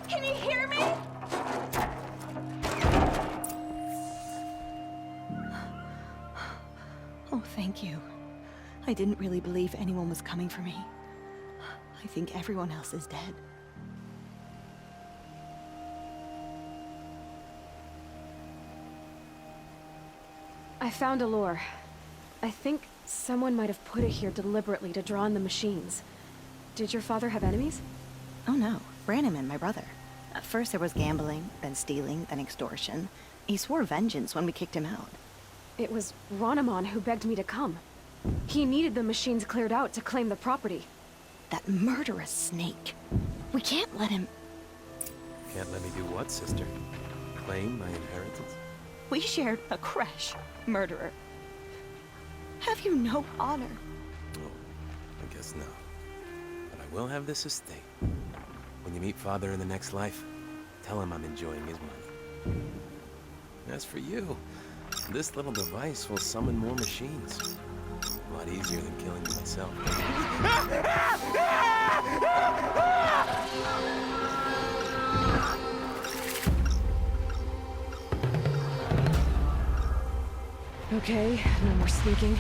Can you hear me? Oh, thank you. I didn't really believe anyone was coming for me. I think everyone else is dead. I found Allure. I think someone might have put it here deliberately to draw on the machines. Did your father have enemies? Oh no, Branniman, my brother. At first there was gambling, then stealing, then extortion. He swore vengeance when we kicked him out. It was Ronamon who begged me to come. He needed the machines cleared out to claim the property. That murderous snake. We can't let him... Can't let me do what, sister? Claim my inheritance? We shared a creche, murderer. Have you no honor? Oh, I guess not. But I will have this estate. When you meet Father in the next life, tell him I'm enjoying his money. As for you, this little device will summon more machines. A lot easier than killing me myself. Okay, no more sneaking.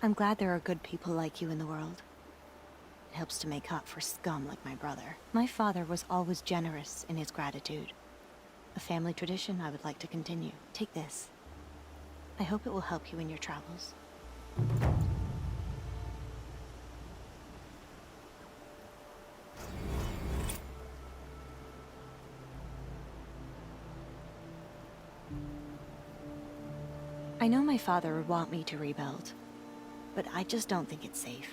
I'm glad there are good people like you in the world. It helps to make up for scum like my brother. My father was always generous in his gratitude. A family tradition I would like to continue. Take this. I hope it will help you in your travels. I know my father would want me to rebuild, but I just don't think it's safe.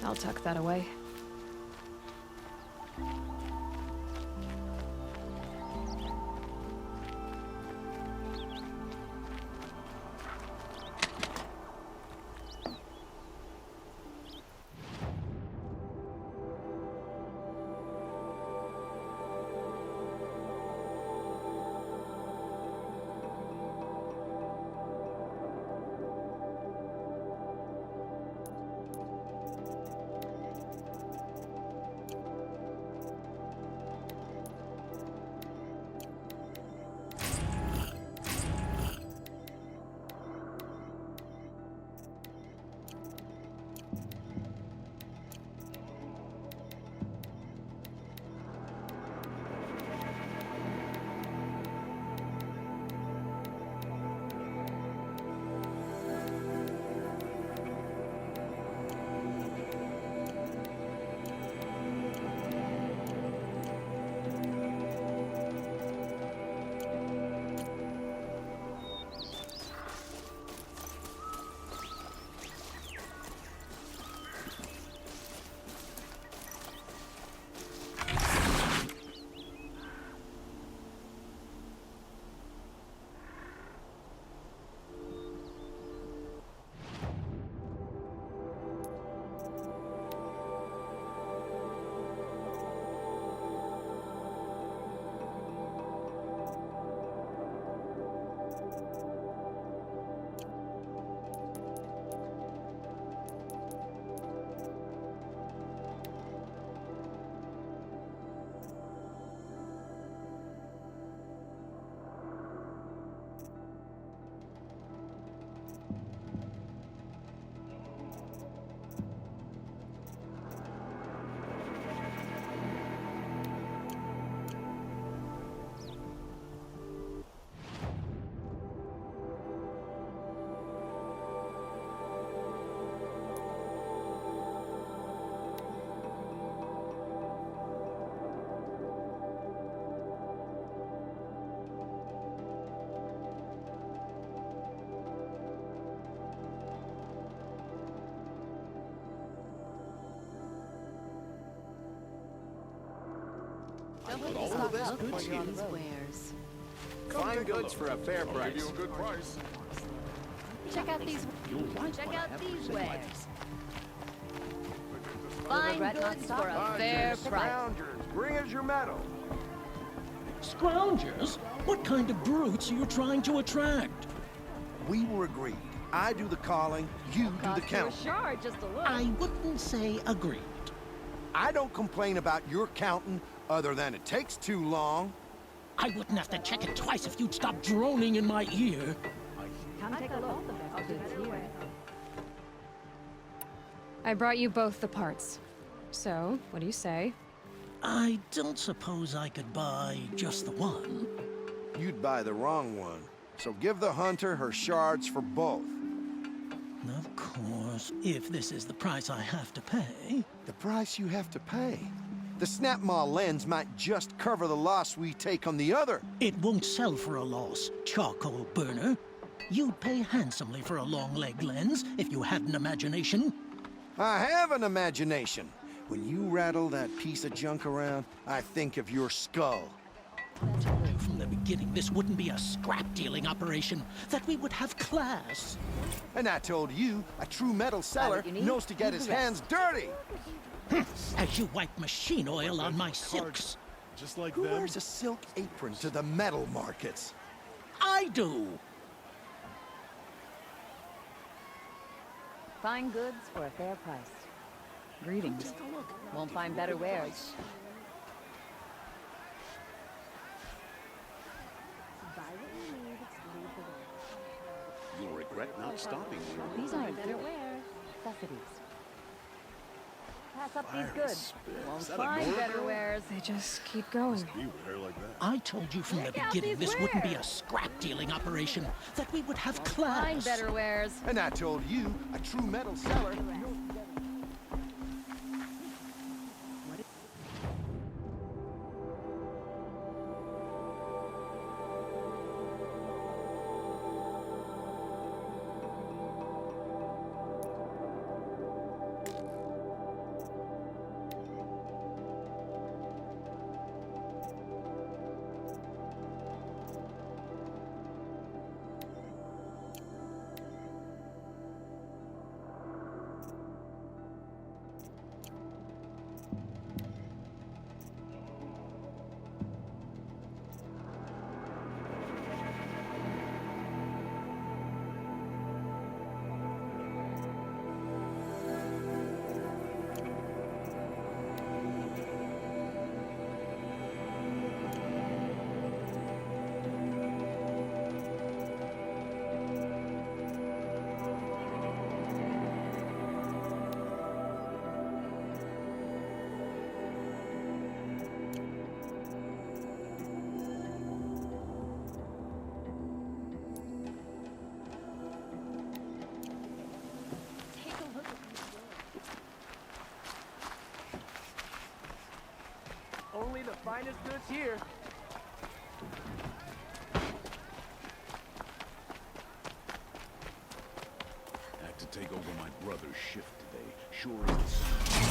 I'll tuck that away. wares. Fine goods for a fair price. Check out these. Check out these wares. Fine goods for a fair price. Bring us your metal. Scroungers? What kind of brutes are you trying to attract? We were agreed. I do the calling, you do the Cost you a counting. shard just to look. I wouldn't say agreed. I don't complain about your counting, other than it takes too long. I wouldn't have to check it twice if you'd stop droning in my ear. Come take a look. I'll do this here. I brought you both the parts. So, what do you say? I don't suppose I could buy just the one. You'd buy the wrong one. So give the hunter her shards for both. Of course, if this is the price I have to pay. The price you have to pay. The Snapmaw lens might just cover the loss we take on the other. It won't sell for a loss, charcoal burner. You'd pay handsomely for a long leg lens if you had an imagination. I have an imagination. When you rattle that piece of junk around, I think of your skull. I told you from the beginning this wouldn't be a scrap-dealing operation, that we would have class. And I told you, a true metal seller you need? knows to get his hands dirty. As you wipe machine oil on my silks. Just like Who them. wears a silk apron to the metal markets? I do. Fine goods for a fair price. Greetings. Won't find better wares. You'll regret not stopping. These aren't better wares. Necessities. Pass up these goods. Won't find better wares. They just keep going. Beware like that. I told you from the Check out beginning these this wouldn't be a wares. scrap-dealing operation, that we would have Find class. better wares. And I told you, a true metal seller knows Only the finest goods here. Had to take over my brother's shift today. Sure is the sun.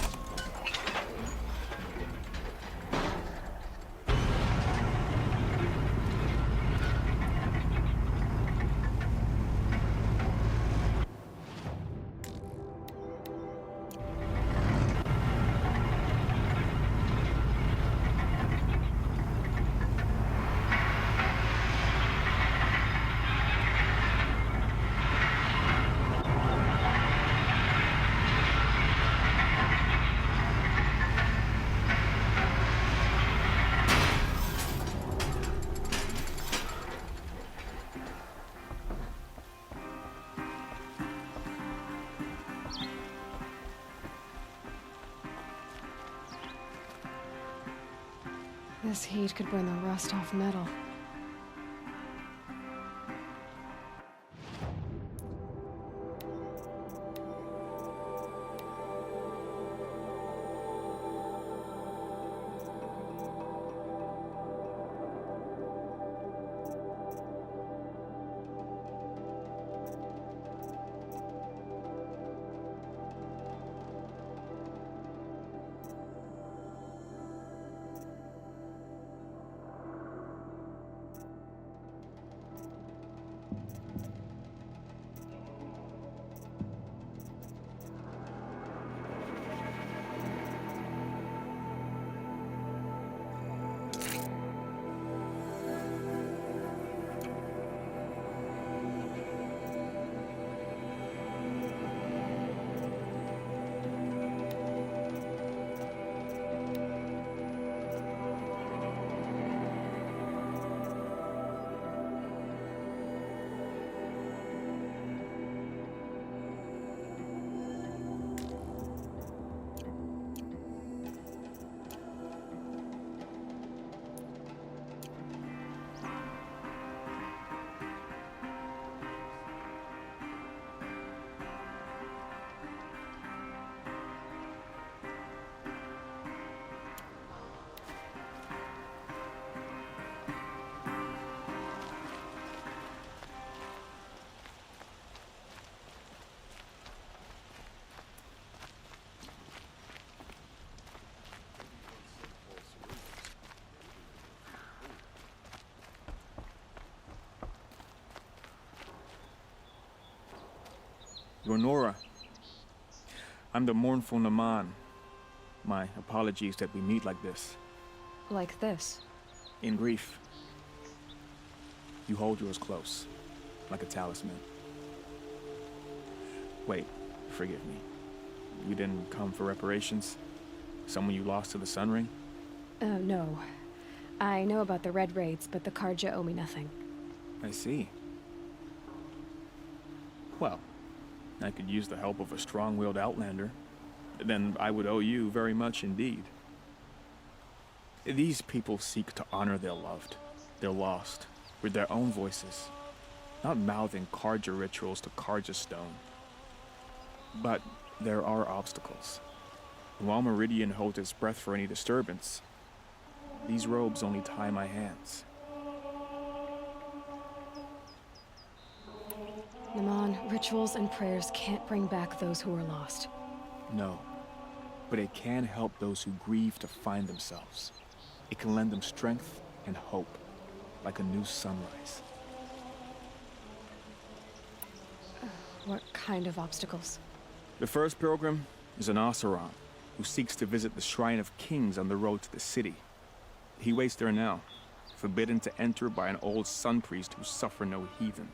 This heat could burn the rust off metal. You're Nora. I'm the mournful Naman. My apologies that we meet like this. Like this. In grief. You hold yours close, like a talisman. Wait, forgive me. You didn't come for reparations? Someone you lost to the Sun Ring? No. I know about the Red Raids, but the Karja owe me nothing. I see. Well, I could use the help of a strong-willed outlander. Then I would owe you very much indeed. These people seek to honor their loved, their lost, with their own voices, not mouthing Karja rituals to Karja stone. But there are obstacles. While Meridian holds its breath for any disturbance, these robes only tie my hands. Naman, rituals and prayers can't bring back those who are lost. No, but it can help those who grieve to find themselves. It can lend them strength and hope, like a new sunrise. What kind of obstacles? The first pilgrim is an Oseram, who seeks to visit the Shrine of Kings on the road to the city. He waits there now, forbidden to enter by an old sun priest who suffer no heathen.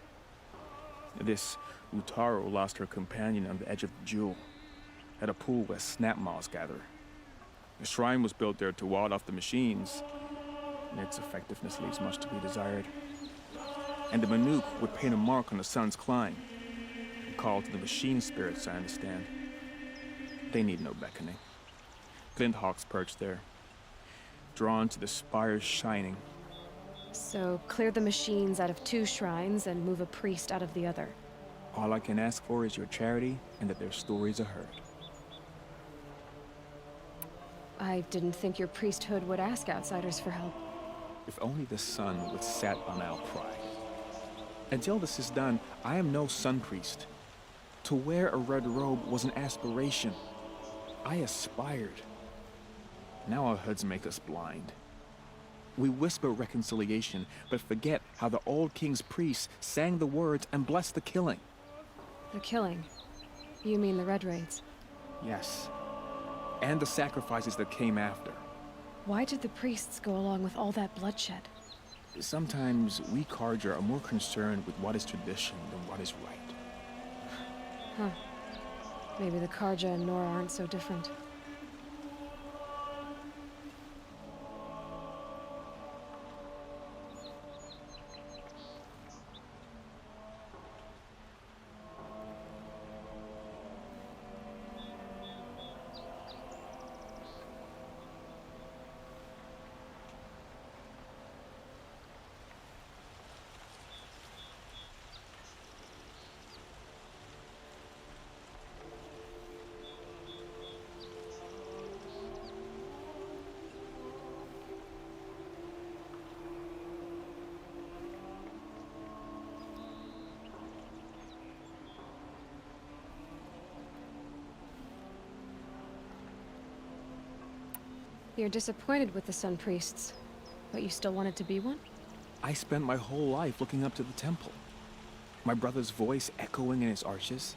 This Utaro lost her companion on the edge of the Jewel, at a pool where snap moths gather. The shrine was built there to ward off the machines, and its effectiveness leaves much to be desired. And the Manuk would paint a mark on the sun's climb, a call to the machine spirits, I understand. They need no beckoning. Glint hawks perch there, drawn to the spires shining. So, clear the machines out of 2 shrines and move a priest out of the other. All I can ask for is your charity and that their stories are heard. I didn't think your priesthood would ask outsiders for help. If only the sun would sat on our pride. Until this is done, I am no sun priest. To wear a red robe was an aspiration. I aspired. Now our hoods make us blind. We whisper reconciliation, but forget how the old king's priests sang the words and blessed the killing. The killing? You mean the Red Raids? Yes. And the sacrifices that came after. Why did the priests go along with all that bloodshed? Sometimes we Karja are more concerned with what is tradition than what is right. Huh. Maybe the Karja and Nora aren't so different. You're disappointed with the Sun Priests, but you still wanted to be one? I spent my whole life looking up to the temple. My brother's voice echoing in its arches.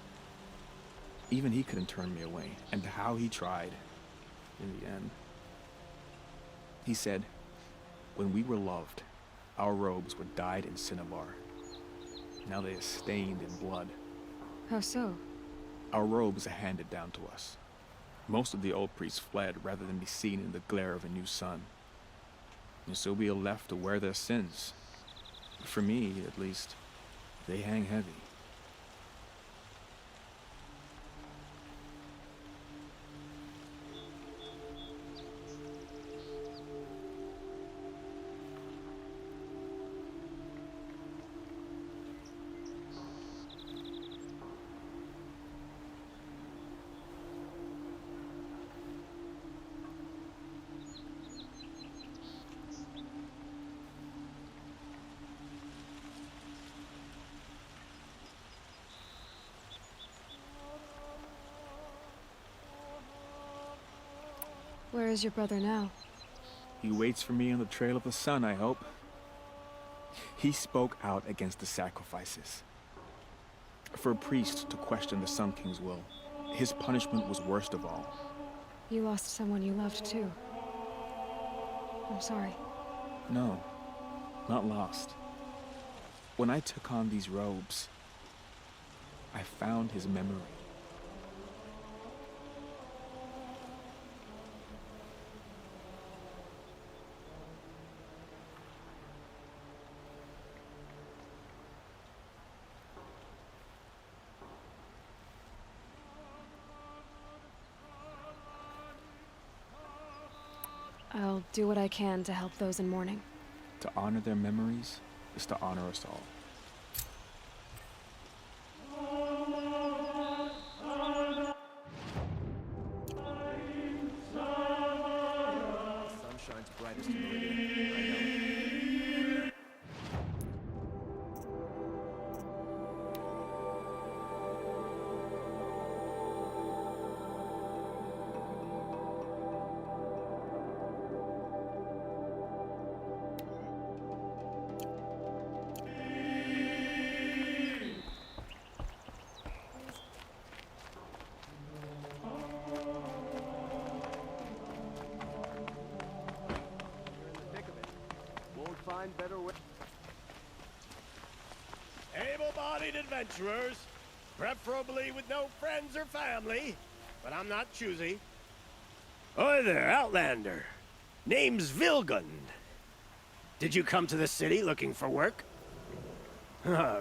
Even he couldn't turn me away, and how he tried, in the end. He said, when we were loved, our robes were dyed in cinnabar. Now they are stained in blood. How so? Our robes are handed down to us. Most of the old priests fled rather than be seen in the glare of a new sun. And so we are left to wear their sins. For me, at least, they hang heavy. Where is your brother now? He waits for me on the trail of the sun, I hope. He spoke out against the sacrifices. For a priest to question the Sun King's will, his punishment was worst of all. You lost someone you loved, too. I'm sorry. No, not lost. When I took on these robes, I found his memory. I'll do what I can to help those in mourning. To honor their memories is to honor us all. Sun shines brightest in Meridian. I know. Won't find better way. Able-bodied adventurers, preferably with no friends or family, but I'm not choosy. Oi there, Outlander. Name's Vilgund. Did you come to the city looking for work?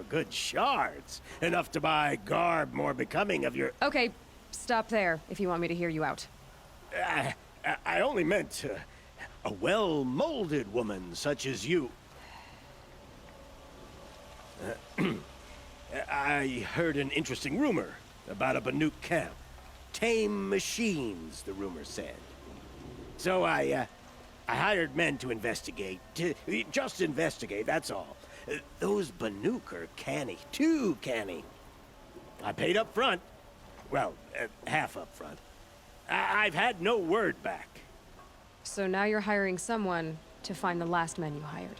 Good shards. Enough to buy garb more becoming of your... Okay, stop there if you want me to hear you out. I only meant a well-molded woman such as you. I heard an interesting rumor about a Banuk camp. Tame machines, the rumor said. So I hired men to investigate. Just investigate, that's all. Those Banuk are canny, too canny. I paid up front. Well, half up front. I've had no word back. So now you're hiring someone to find the last men you hired.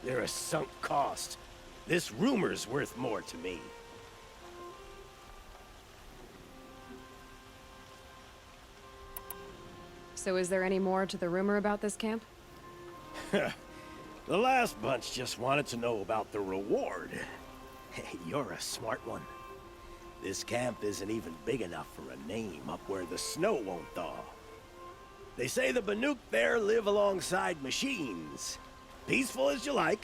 They're a sunk cost. This rumor's worth more to me. So is there any more to the rumor about this camp? The last bunch just wanted to know about the reward. Hey, you're a smart one. This camp isn't even big enough for a name up where the snow won't thaw. They say the Banuk there live alongside machines. Peaceful as you like.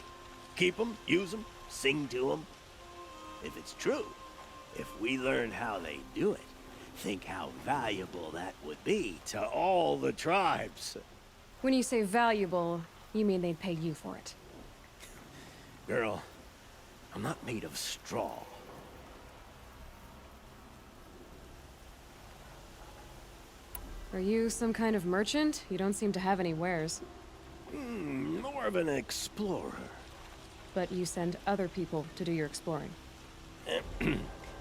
Keep them, use them, sing to them. If it's true, if we learn how they do it, think how valuable that would be to all the tribes. When you say valuable, you mean they'd pay you for it. Girl, I'm not made of straw. Are you some kind of merchant? You don't seem to have any wares. More of an explorer. But you send other people to do your exploring.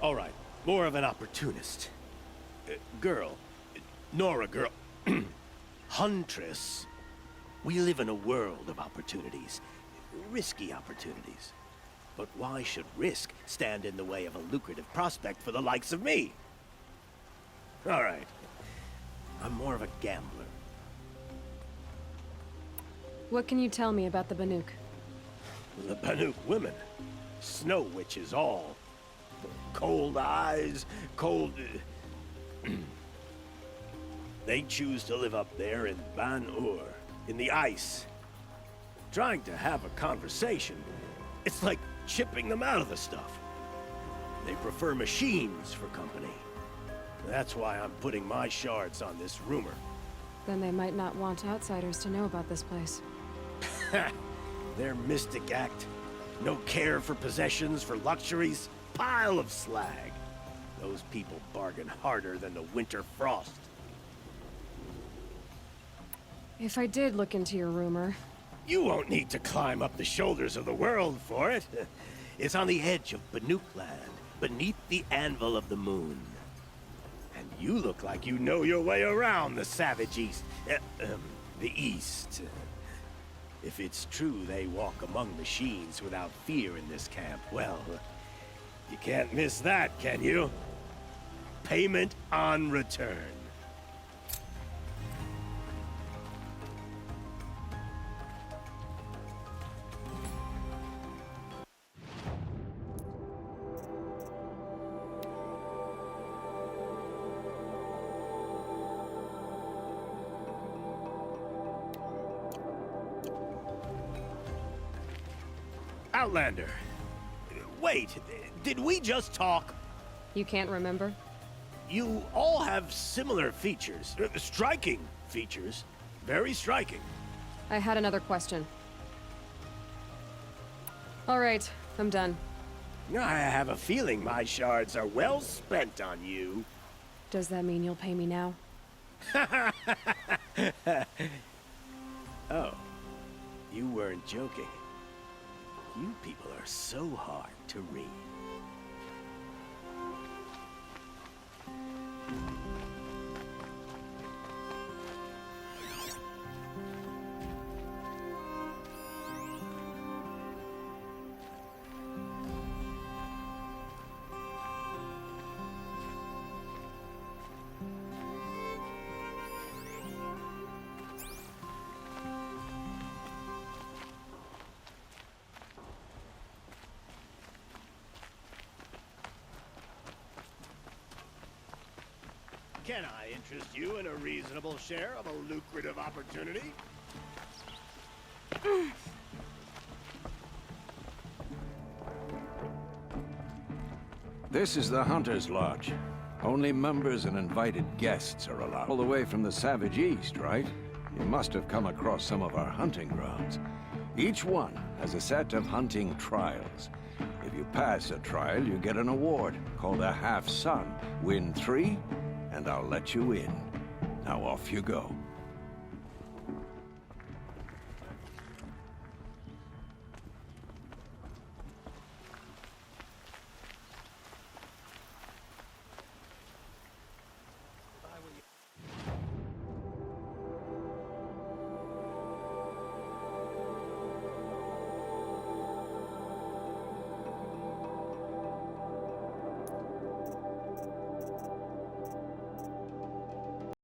All right, more of an opportunist. Girl, Nora girl, Huntress. We live in a world of opportunities. Risky opportunities. But why should risk stand in the way of a lucrative prospect for the likes of me? All right. I'm more of a gambler. What can you tell me about the Banuk? The Banuk women. Snow witches all. Cold eyes, cold... They choose to live up there in Ban-Ur, in the ice. Trying to have a conversation, it's like chipping them out of the stuff. They prefer machines for company. That's why I'm putting my shards on this rumor. Then they might not want outsiders to know about this place. Their mystic act. No care for possessions, for luxuries. Pile of slag. Those people bargain harder than the winter frost. If I did look into your rumor... You won't need to climb up the shoulders of the world for it. It's on the edge of Banuk land, beneath the anvil of the moon. And you look like you know your way around the savage east. The east. If it's true they walk among machines without fear in this camp, well, You can't miss that, can you? Payment on return. Outlander. Wait, did we just talk? You can't remember? You all have similar features. Striking features. Very striking. I had another question. All right, I'm done. I have a feeling my shards are well spent on you. Does that mean you'll pay me now? Oh, you weren't joking. You people are so hard to read. Can I interest you in a reasonable share of a lucrative opportunity? This is the Hunter's Lodge. Only members and invited guests are allowed. All the way from the Savage East, right? You must have come across some of our hunting grounds. Each one has a set of hunting trials. If you pass a trial, you get an award called a half-sun. Win 3, and I'll let you in. Now off you go.